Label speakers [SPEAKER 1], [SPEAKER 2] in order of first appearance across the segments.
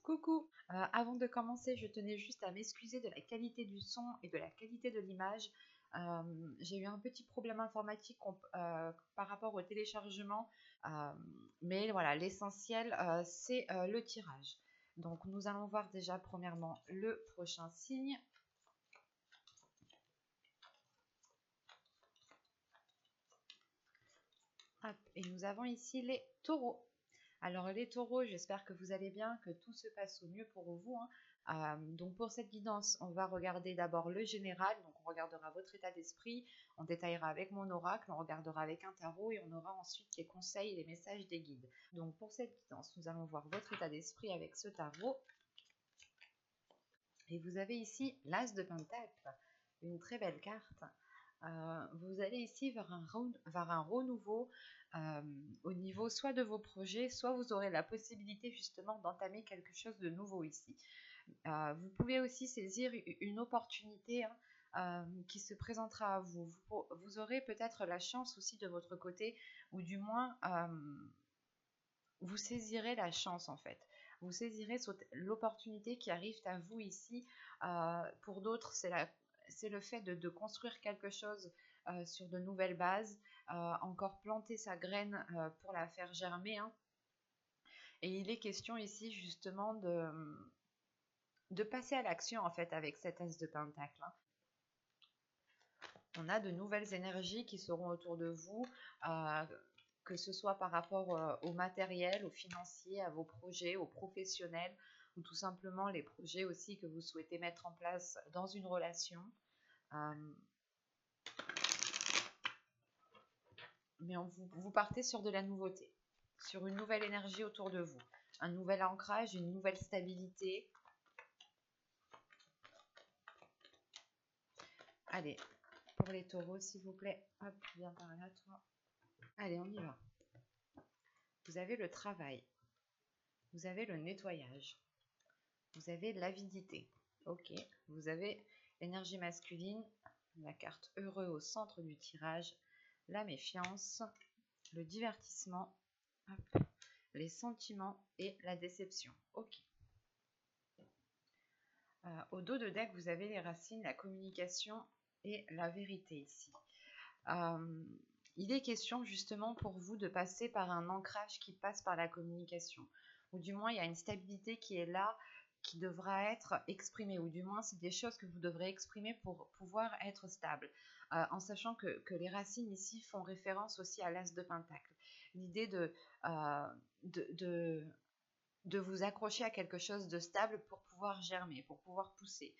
[SPEAKER 1] Coucou, avant de commencer, je tenais juste à m'excuser de la qualité du son et de la qualité de l'image. J'ai eu un petit problème informatique par rapport au téléchargement, euh, mais voilà, l'essentiel, c'est le tirage. Donc nous allons voir déjà premièrement le prochain signe. Hop, et nous avons ici les taureaux. Alors les taureaux, j'espère que vous allez bien, que tout se passe au mieux pour vous, hein. Donc pour cette guidance, on va regarder d'abord le général, donc on regardera votre état d'esprit, on détaillera avec mon oracle, on regardera avec un tarot et on aura ensuite les conseils et les messages des guides. Donc pour cette guidance, nous allons voir votre état d'esprit avec ce tarot. Et vous avez ici l'As de Pentacle, une très belle carte. Vous allez ici vers un renouveau au niveau soit de vos projets, soit vous aurez la possibilité justement d'entamer quelque chose de nouveau ici. Vous pouvez aussi saisir une opportunité qui se présentera à vous. Vous aurez peut-être la chance aussi de votre côté, ou du moins vous saisirez la chance en fait. Vous saisirez l'opportunité qui arrive à vous ici. Pour d'autres, c'est le fait de construire quelque chose sur de nouvelles bases, encore planter sa graine pour la faire germer, hein. Et il est question ici justement de passer à l'action en fait avec cet As de Pentacle, hein. On a de nouvelles énergies qui seront autour de vous, que ce soit par rapport au matériel, au financier, à vos projets, aux professionnels, ou tout simplement les projets aussi que vous souhaitez mettre en place dans une relation. Mais vous partez sur de la nouveauté, sur une nouvelle énergie autour de vous, un nouvel ancrage, une nouvelle stabilité. Allez, pour les taureaux, s'il vous plaît. Hop, viens par là, toi. Allez, on y va. Vous avez le travail. Vous avez le nettoyage. Vous avez l'avidité. Ok. Vous avez l'énergie masculine, la carte heureux au centre du tirage, la méfiance, le divertissement, hop, les sentiments et la déception. Ok. Au dos de deck, vous avez les racines, la communication et la vérité ici. Il est question justement pour vous de passer par un ancrage qui passe par la communication. Ou du moins, il y a une stabilité qui est là, qui devra être exprimée. Ou du moins, c'est des choses que vous devrez exprimer pour pouvoir être stable. En sachant que les racines ici font référence aussi à l'As de Pentacle. L'idée de vous accrocher à quelque chose de stable pour pouvoir germer, pour pouvoir pousser.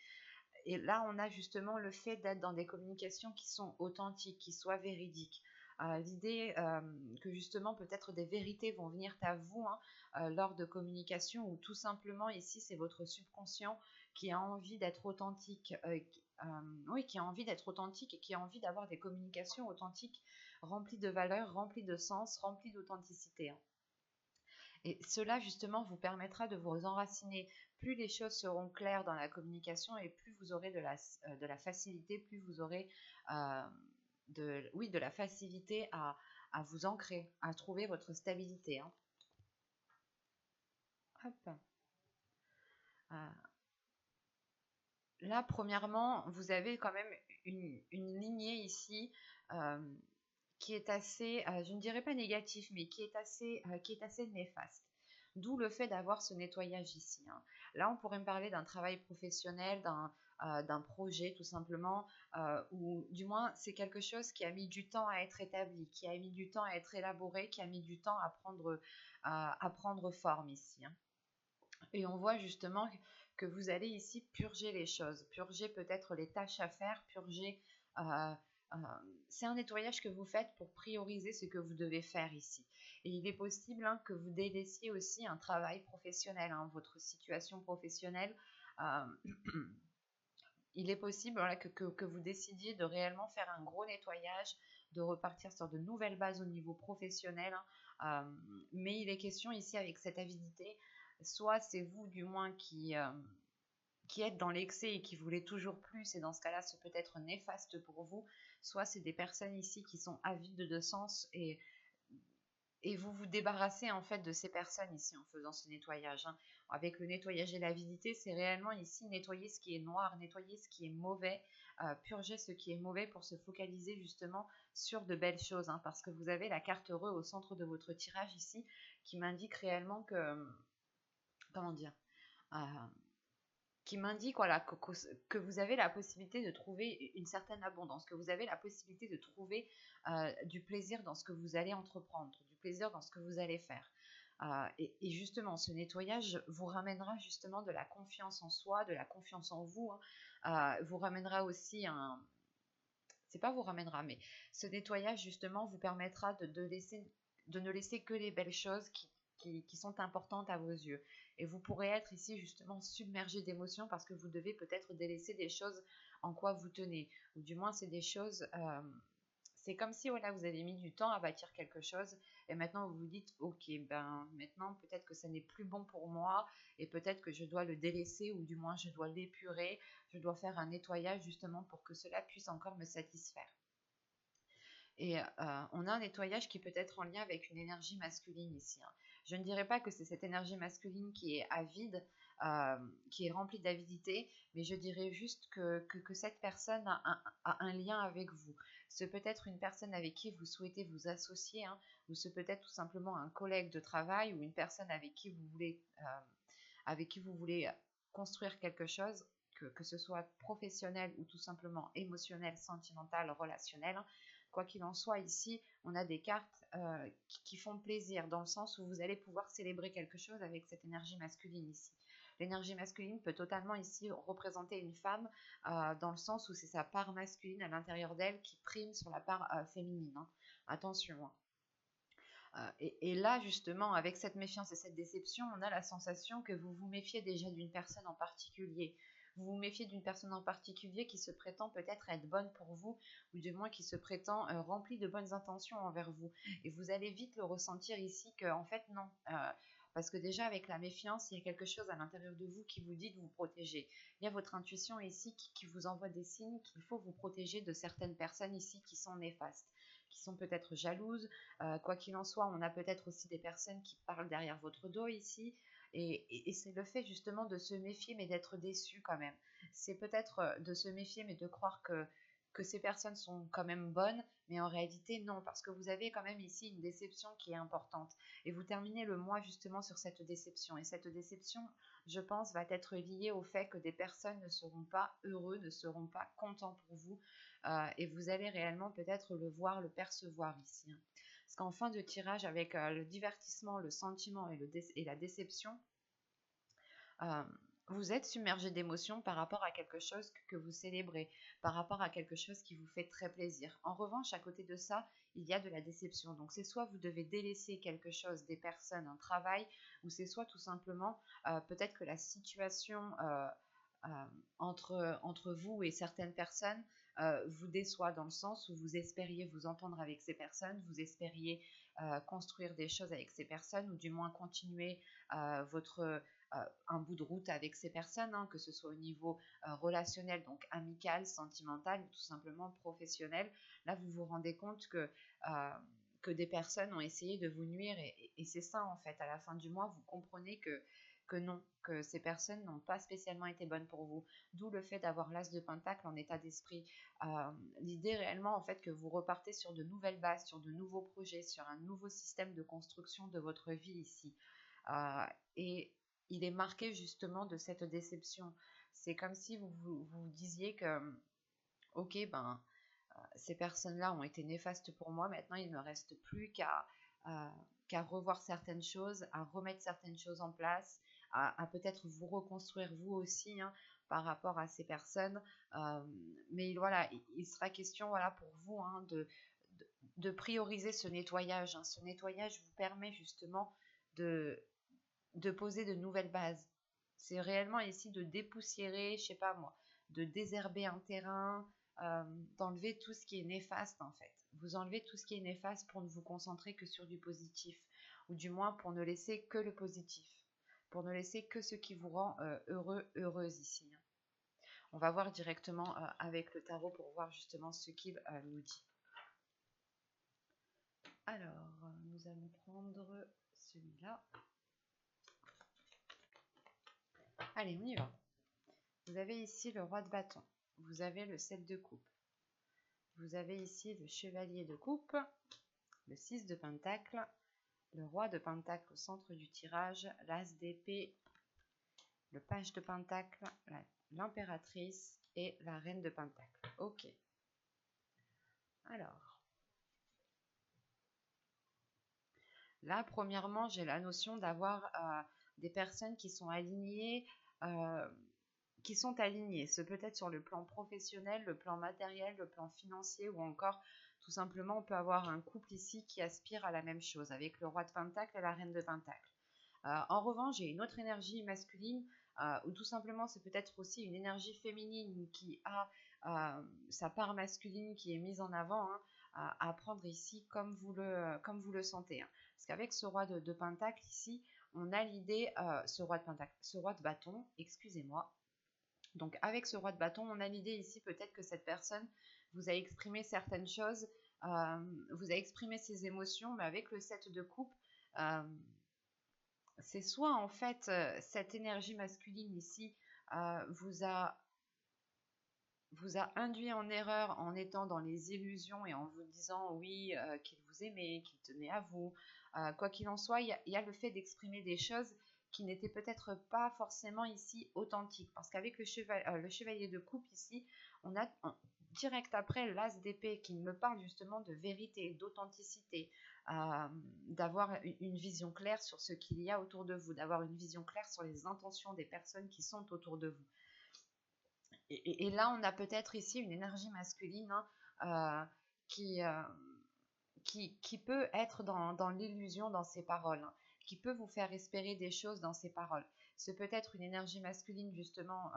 [SPEAKER 1] Et là, on a justement le fait d'être dans des communications qui sont authentiques, qui soient véridiques. L'idée que justement peut-être des vérités vont venir à vous, hein, lors de communication, ou tout simplement ici c'est votre subconscient qui a envie d'être authentique, oui, qui a envie d'être authentique et qui a envie d'avoir des communications authentiques, remplies de valeurs, remplies de sens, remplies d'authenticité, hein. Et cela, justement, vous permettra de vous enraciner. Plus les choses seront claires dans la communication et plus vous aurez de la facilité, plus vous aurez de la facilité à vous ancrer, à trouver votre stabilité, hein. Hop. Là, premièrement, vous avez quand même une lignée ici qui est assez, je ne dirais pas négatif, mais qui est assez néfaste. D'où le fait d'avoir ce nettoyage ici, hein. Là, on pourrait me parler d'un travail professionnel, d'un projet tout simplement, ou du moins c'est quelque chose qui a mis du temps à être établi, qui a mis du temps à être élaboré, qui a mis du temps à prendre forme ici, hein. Et on voit justement que vous allez ici purger les choses, purger peut-être les tâches à faire, purger... c'est un nettoyage que vous faites pour prioriser ce que vous devez faire ici. Et il est possible, hein, que vous délaissiez aussi un travail professionnel, hein, votre situation professionnelle. Il est possible, voilà, que vous décidiez de réellement faire un gros nettoyage, de repartir sur de nouvelles bases au niveau professionnel, hein. Mais il est question ici avec cette avidité, soit c'est vous du moins qui êtes dans l'excès et qui voulez toujours plus, et dans ce cas-là, c'est peut-être néfaste pour vous, soit c'est des personnes ici qui sont avides de sens et vous vous débarrassez en fait de ces personnes ici en faisant ce nettoyage, hein. avec le nettoyage et l'avidité, c'est réellement ici nettoyer ce qui est noir, nettoyer ce qui est mauvais, purger ce qui est mauvais pour se focaliser justement sur de belles choses, hein, parce que vous avez la carte heureux au centre de votre tirage ici, qui m'indique réellement que, comment dire, euh, qui m'indique voilà, que vous avez la possibilité de trouver une certaine abondance, que vous avez la possibilité de trouver du plaisir dans ce que vous allez entreprendre, du plaisir dans ce que vous allez faire. Et justement, ce nettoyage vous ramènera justement de la confiance en soi, de la confiance en vous, hein. Vous ramènera aussi un... C'est pas vous ramènera, mais ce nettoyage justement vous permettra de ne laisser que les belles choses qui sont importantes à vos yeux. Et vous pourrez être ici justement submergé d'émotions parce que vous devez peut-être délaisser des choses en quoi vous tenez. Ou du moins, c'est des choses... c'est comme si voilà, vous avez mis du temps à bâtir quelque chose et maintenant vous vous dites ok, ben maintenant peut-être que ça n'est plus bon pour moi et peut-être que je dois le délaisser ou du moins je dois l'épurer, je dois faire un nettoyage justement pour que cela puisse encore me satisfaire. Et on a un nettoyage qui peut être en lien avec une énergie masculine ici, hein. Je ne dirais pas que c'est cette énergie masculine qui est avide, qui est remplie d'avidité, mais je dirais juste que cette personne a un lien avec vous. Ce peut être une personne avec qui vous souhaitez vous associer, hein, ou ce peut être tout simplement un collègue de travail ou une personne avec qui vous voulez construire quelque chose, que ce soit professionnel ou tout simplement émotionnel, sentimental, relationnel. Quoi qu'il en soit, ici, on a des cartes qui font plaisir, dans le sens où vous allez pouvoir célébrer quelque chose avec cette énergie masculine ici. L'énergie masculine peut totalement ici représenter une femme, dans le sens où c'est sa part masculine à l'intérieur d'elle qui prime sur la part féminine, hein. Attention, hein. Et là, justement, avec cette méfiance et cette déception, on a la sensation que vous vous méfiez déjà d'une personne en particulier. Vous vous méfiez d'une personne en particulier qui se prétend peut-être être bonne pour vous, ou du moins qui se prétend remplie de bonnes intentions envers vous. Et vous allez vite le ressentir ici qu'en fait, non. Parce que déjà, avec la méfiance, il y a quelque chose à l'intérieur de vous qui vous dit de vous protéger. Il y a votre intuition ici qui vous envoie des signes qu'il faut vous protéger de certaines personnes ici qui sont néfastes, qui sont peut-être jalouses. Quoi qu'il en soit, on a peut-être aussi des personnes qui parlent derrière votre dos ici. Et c'est le fait justement de se méfier mais d'être déçu quand même. C'est peut-être de se méfier mais de croire que ces personnes sont quand même bonnes, mais en réalité non, parce que vous avez quand même ici une déception qui est importante. Et vous terminez le mois justement sur cette déception. Et cette déception, je pense, va être liée au fait que des personnes ne seront pas heureux, ne seront pas contents pour vous. Et vous allez réellement peut-être le voir, le percevoir ici, hein. Parce qu'en fin de tirage, avec le divertissement, le sentiment et la déception, euh, vous êtes submergé d'émotions par rapport à quelque chose que vous célébrez, par rapport à quelque chose qui vous fait très plaisir. En revanche, à côté de ça, il y a de la déception. Donc c'est soit vous devez délaisser quelque chose, des personnes, un travail, ou c'est soit tout simplement peut-être que la situation euh, entre vous et certaines personnes vous déçoit, dans le sens où vous espériez vous entendre avec ces personnes, vous espériez construire des choses avec ces personnes, ou du moins continuer un bout de route avec ces personnes, hein, que ce soit au niveau relationnel, donc amical, sentimental, ou tout simplement professionnel. Là, vous vous rendez compte que des personnes ont essayé de vous nuire, et c'est ça en fait. À la fin du mois, vous comprenez que non, que ces personnes n'ont pas spécialement été bonnes pour vous. D'où le fait d'avoir l'as de pentacle en état d'esprit. L'idée réellement en fait que vous repartez sur de nouvelles bases, sur de nouveaux projets, sur un nouveau système de construction de votre vie ici. Et il est marqué justement de cette déception. C'est comme si vous disiez que, ok, ben, ces personnes-là ont été néfastes pour moi, maintenant il ne me reste plus qu'à revoir certaines choses, à remettre certaines choses en place, à peut-être vous reconstruire vous aussi, hein, par rapport à ces personnes. Mais voilà, il sera question voilà, pour vous, hein, de prioriser ce nettoyage, hein. Ce nettoyage vous permet justement de poser de nouvelles bases. C'est réellement ici de dépoussiérer, je sais pas moi, de désherber un terrain, d'enlever tout ce qui est néfaste en fait. Vous enlevez tout ce qui est néfaste pour ne vous concentrer que sur du positif, ou du moins pour ne laisser que le positif, pour ne laisser que ce qui vous rend heureux, heureuse ici, hein. On va voir directement avec le tarot pour voir justement ce qu'il nous dit. Alors, nous allons prendre celui-là. Allez, on y va. Vous avez ici le roi de bâton. Vous avez le 7 de coupe. Vous avez ici le chevalier de coupe, le 6 de pentacle, le roi de pentacle au centre du tirage, l'as d'épée, le page de pentacle, l'impératrice et la reine de pentacle. Ok. Alors, là, premièrement, j'ai la notion d'avoir des personnes qui sont alignées, Ce peut être sur le plan professionnel, le plan matériel, le plan financier ou encore tout simplement on peut avoir un couple ici qui aspire à la même chose avec le roi de pentacle et la reine de pentacle. En revanche, j'ai une autre énergie masculine ou tout simplement c'est peut-être aussi une énergie féminine qui a sa part masculine qui est mise en avant à prendre ici comme vous le sentez. Parce qu'avec ce roi de pentacle ici, on a l'idée, ce roi de bâton, excusez-moi. Donc avec ce roi de bâton, on a l'idée ici peut-être que cette personne vous a exprimé certaines choses, vous a exprimé ses émotions, mais avec le 7 de coupe, c'est soit en fait cette énergie masculine ici vous a induit en erreur en étant dans les illusions et en vous disant oui qu'il vous aimait, qu'il tenait à vous. Quoi qu'il en soit, il y a le fait d'exprimer des choses qui n'étaient peut-être pas forcément ici authentiques. Parce qu'avec le chevalier de coupe ici, on a direct après l'as d'épée qui me parle justement de vérité, d'authenticité, d'avoir une vision claire sur ce qu'il y a autour de vous, d'avoir une vision claire sur les intentions des personnes qui sont autour de vous. Et là, on a peut-être ici une énergie masculine qui peut être dans l'illusion dans ses paroles, qui peut vous faire espérer des choses dans ses paroles. C'est peut-être une énergie masculine justement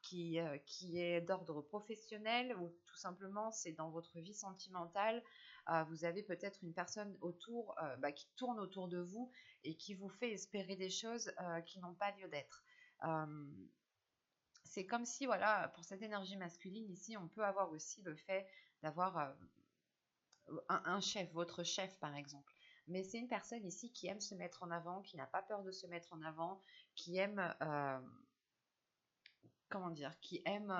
[SPEAKER 1] qui est d'ordre professionnel ou tout simplement c'est dans votre vie sentimentale. Vous avez peut-être une personne autour qui tourne autour de vous et qui vous fait espérer des choses qui n'ont pas lieu d'être. C'est comme si, voilà, pour cette énergie masculine, ici, on peut avoir aussi le fait d'avoir un chef, votre chef par exemple. Mais c'est une personne ici qui aime se mettre en avant, qui n'a pas peur de se mettre en avant, qui aime, comment dire, qui aime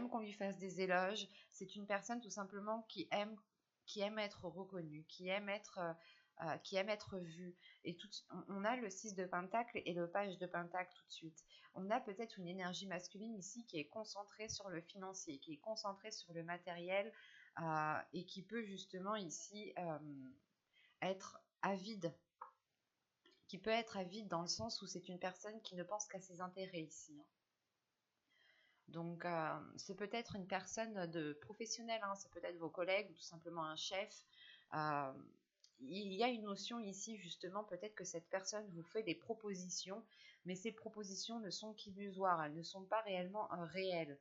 [SPEAKER 1] qu'on lui fasse des éloges. C'est une personne tout simplement qui aime être reconnue, qui aime être vue. Et on a le 6 de pentacle et le page de pentacle tout de suite. On a peut-être une énergie masculine ici qui est concentrée sur le financier, qui est concentrée sur le matériel et qui peut justement ici être avide. Qui peut être avide dans le sens où c'est une personne qui ne pense qu'à ses intérêts ici. Donc, c'est peut-être une personne de professionnelle, c'est peut-être vos collègues ou tout simplement un chef. Il y a une notion ici, justement, peut-être que cette personne vous fait des propositions, mais ces propositions ne sont qu'illusoires, elles ne sont pas réellement réelles.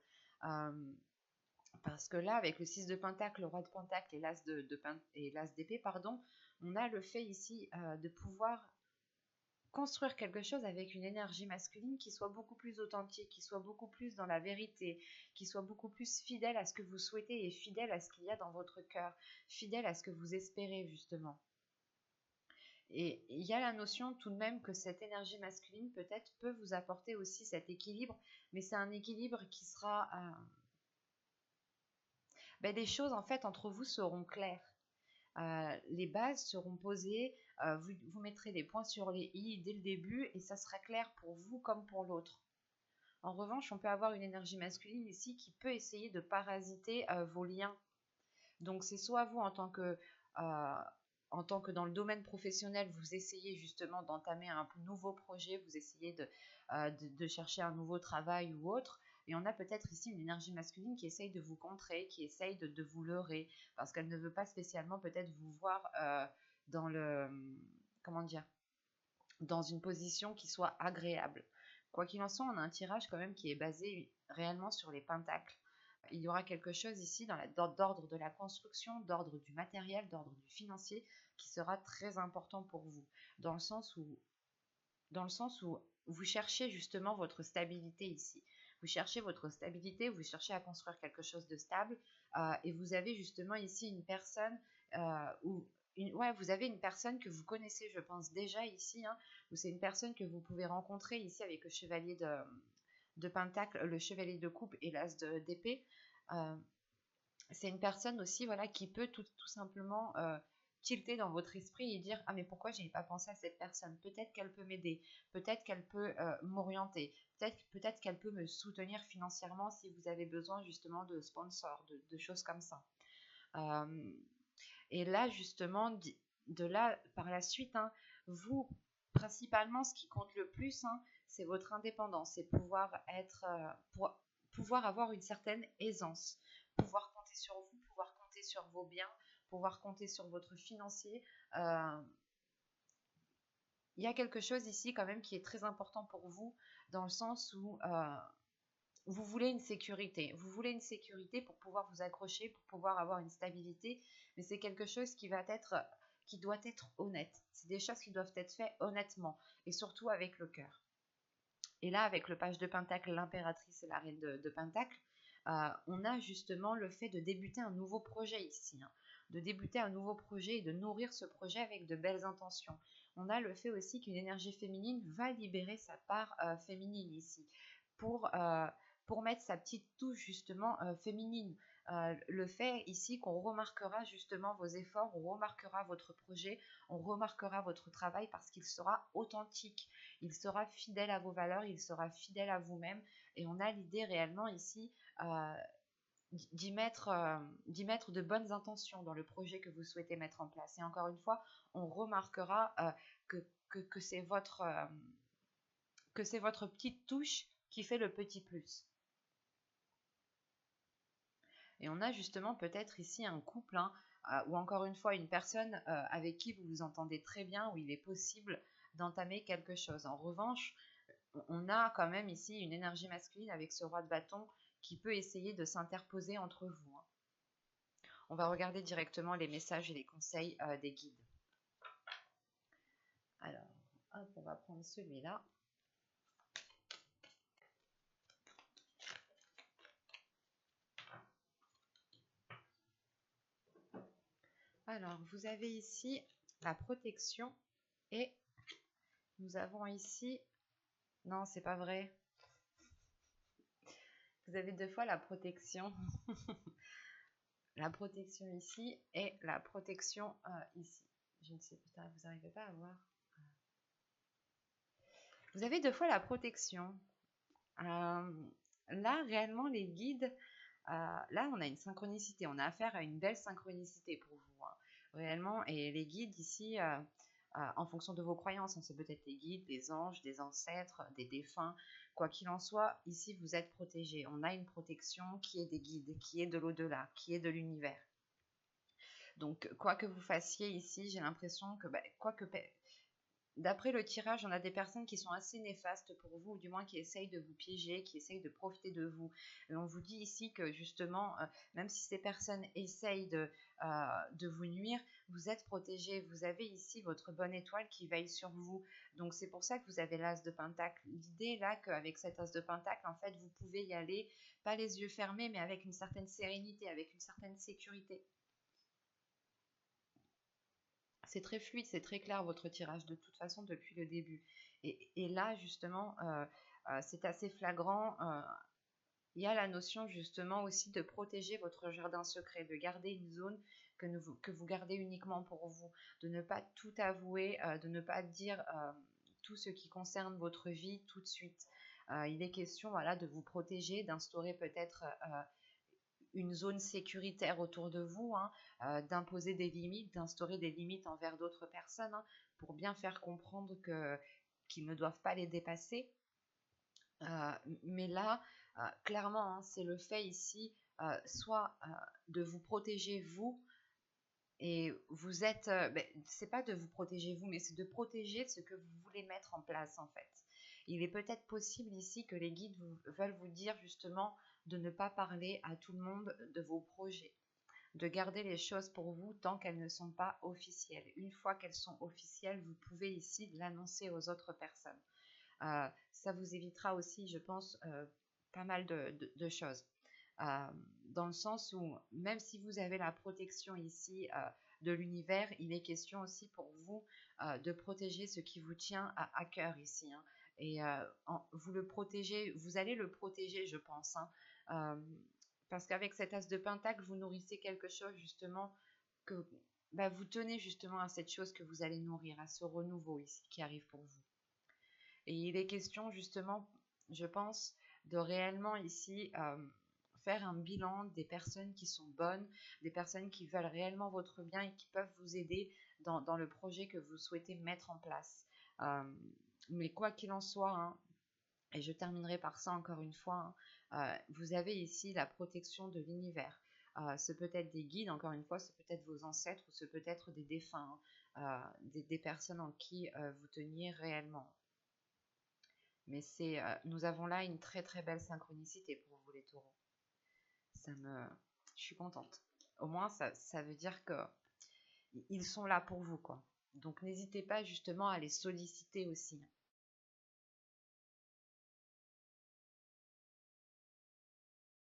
[SPEAKER 1] Parce que là, avec le 6 de pentacle, le roi de pentacle et l'as d'épée, pardon, on a le fait ici de pouvoir construire quelque chose avec une énergie masculine qui soit beaucoup plus authentique, qui soit beaucoup plus dans la vérité, qui soit beaucoup plus fidèle à ce que vous souhaitez et fidèle à ce qu'il y a dans votre cœur, fidèle à ce que vous espérez justement. Et il y a la notion tout de même que cette énergie masculine peut-être peut vous apporter aussi cet équilibre, mais c'est un équilibre qui sera... les choses en fait entre vous seront claires. Les bases seront posées, vous mettrez des points sur les i dès le début et ça sera clair pour vous comme pour l'autre. En revanche, on peut avoir une énergie masculine ici qui peut essayer de parasiter vos liens. Donc c'est soit vous en tant que dans le domaine professionnel, vous essayez justement d'entamer un nouveau projet, vous essayez de chercher un nouveau travail ou autre. Et on a peut-être ici une énergie masculine qui essaye de vous contrer, qui essaye de vous leurrer, parce qu'elle ne veut pas spécialement peut-être vous voir dans dans une position qui soit agréable. Quoi qu'il en soit, on a un tirage quand même qui est basé réellement sur les pentacles. Il y aura quelque chose ici d'ordre de la construction, d'ordre du matériel, d'ordre du financier, qui sera très important pour vous, dans le sens où vous cherchez justement votre stabilité ici. Vous cherchez votre stabilité, vous cherchez à construire quelque chose de stable et vous avez justement ici une personne ou ouais, vous avez une personne que vous connaissez, je pense déjà ici, hein, ou c'est une personne que vous pouvez rencontrer ici avec le chevalier de Pentacle, le chevalier de coupe et l'as d'épée. C'est une personne aussi, voilà, qui peut tout simplement tilter dans votre esprit et dire ah mais pourquoi j'ai pas pensé à cette personne, peut-être qu'elle peut m'aider, peut-être qu'elle peut m'orienter, peut-être qu'elle peut me soutenir financièrement si vous avez besoin justement de sponsors, de choses comme ça. Et là justement de là par la suite, hein, vous principalement ce qui compte le plus, hein, c'est votre indépendance, c'est pouvoir être pouvoir avoir une certaine aisance, pouvoir compter sur vous, pouvoir compter sur vos biens, pouvoir compter sur votre financier. Il y a quelque chose ici quand même qui est très important pour vous, dans le sens où vous voulez une sécurité. Vous voulez une sécurité pour pouvoir vous accrocher, pour pouvoir avoir une stabilité, mais c'est quelque chose qui doit être honnête. C'est des choses qui doivent être faites honnêtement et surtout avec le cœur. Et là, avec le page de Pentacle, l'impératrice et la reine de Pentacle, on a justement le fait de débuter un nouveau projet ici, hein, de débuter un nouveau projet et de nourrir ce projet avec de belles intentions. On a le fait aussi qu'une énergie féminine va libérer sa part féminine ici pour mettre sa petite touche justement féminine. Le fait ici qu'on remarquera justement vos efforts, on remarquera votre projet, on remarquera votre travail parce qu'il sera authentique, il sera fidèle à vos valeurs, il sera fidèle à vous-même et on a l'idée réellement ici d'y mettre de bonnes intentions dans le projet que vous souhaitez mettre en place. Et encore une fois, on remarquera que c'est votre petite touche qui fait le petit plus. Et on a justement peut-être ici un couple, hein, ou encore une fois une personne avec qui vous vous entendez très bien, où il est possible d'entamer quelque chose. En revanche, on a quand même ici une énergie masculine avec ce roi de bâton qui peut essayer de s'interposer entre vous, hein. On va regarder directement les messages et les conseils des guides. Alors, hop, on va prendre celui-là. Alors, vous avez ici la protection et nous avons ici... Non, c'est pas vrai. Vous avez deux fois la protection. La protection ici et la protection ici. Je ne sais pas, vous n'arrivez pas à voir. Vous avez deux fois la protection. Là, réellement, les guides, là, on a une synchronicité. On a affaire à une belle synchronicité pour vous, hein, réellement. Et les guides ici, en fonction de vos croyances, hein, c'est peut-être les guides, des anges, des ancêtres, des défunts. Quoi qu'il en soit, ici, vous êtes protégés. On a une protection qui est des guides, qui est de l'au-delà, qui est de l'univers. Donc, quoi que vous fassiez ici, j'ai l'impression que, d'après le tirage, on a des personnes qui sont assez néfastes pour vous, ou du moins qui essayent de vous piéger, qui essayent de profiter de vous. Et on vous dit ici que justement, même si ces personnes essayent de vous nuire, vous êtes protégés. Vous avez ici votre bonne étoile qui veille sur vous. Donc c'est pour ça que vous avez l'as de Pentacle. L'idée là qu'avec cet as de Pentacle, en fait, vous pouvez y aller, pas les yeux fermés, mais avec une certaine sérénité, avec une certaine sécurité. C'est très fluide, c'est très clair votre tirage de toute façon depuis le début. Et là, justement, c'est assez flagrant. Il y a la notion justement aussi de protéger votre jardin secret, de garder une zone que vous gardez uniquement pour vous, de ne pas tout avouer, de ne pas dire tout ce qui concerne votre vie tout de suite. Il est question, voilà, de vous protéger, d'instaurer peut-être une zone sécuritaire autour de vous, hein, d'imposer des limites, d'instaurer des limites envers d'autres personnes, hein, pour bien faire comprendre qu'ils ne doivent pas les dépasser. Mais là, clairement, hein, c'est le fait ici, soit de vous protéger vous, et vous êtes, c'est pas de vous protéger vous, mais c'est de protéger ce que vous voulez mettre en place en fait. Il est peut-être possible ici que les guides veulent vous dire justement de ne pas parler à tout le monde de vos projets, de garder les choses pour vous tant qu'elles ne sont pas officielles. Une fois qu'elles sont officielles, vous pouvez ici l'annoncer aux autres personnes. Ça vous évitera aussi, je pense, pas mal de choses. Dans le sens où, même si vous avez la protection ici de l'univers, il est question aussi pour vous de protéger ce qui vous tient à cœur ici, hein. Et vous le protégez, vous allez le protéger, je pense, hein. Euh, Parce qu'avec cet as de pentacle, vous nourrissez quelque chose justement que bah, vous tenez justement à cette chose que vous allez nourrir, à ce renouveau ici qui arrive pour vous. Et il est question justement, je pense, de réellement ici faire un bilan des personnes qui sont bonnes, des personnes qui veulent réellement votre bien et qui peuvent vous aider dans le projet que vous souhaitez mettre en place. Euh, mais quoi qu'il en soit, hein, et je terminerai par ça encore une fois, hein, vous avez ici la protection de l'univers. Ce peut être des guides, encore une fois, ce peut être vos ancêtres ou ce peut être des défunts, hein, des personnes en qui vous teniez réellement. Mais nous avons là une très très belle synchronicité pour vous les taureaux. Ça me, je suis contente. Au moins, ça veut dire que ils sont là pour vous, quoi. Donc n'hésitez pas justement à les solliciter aussi.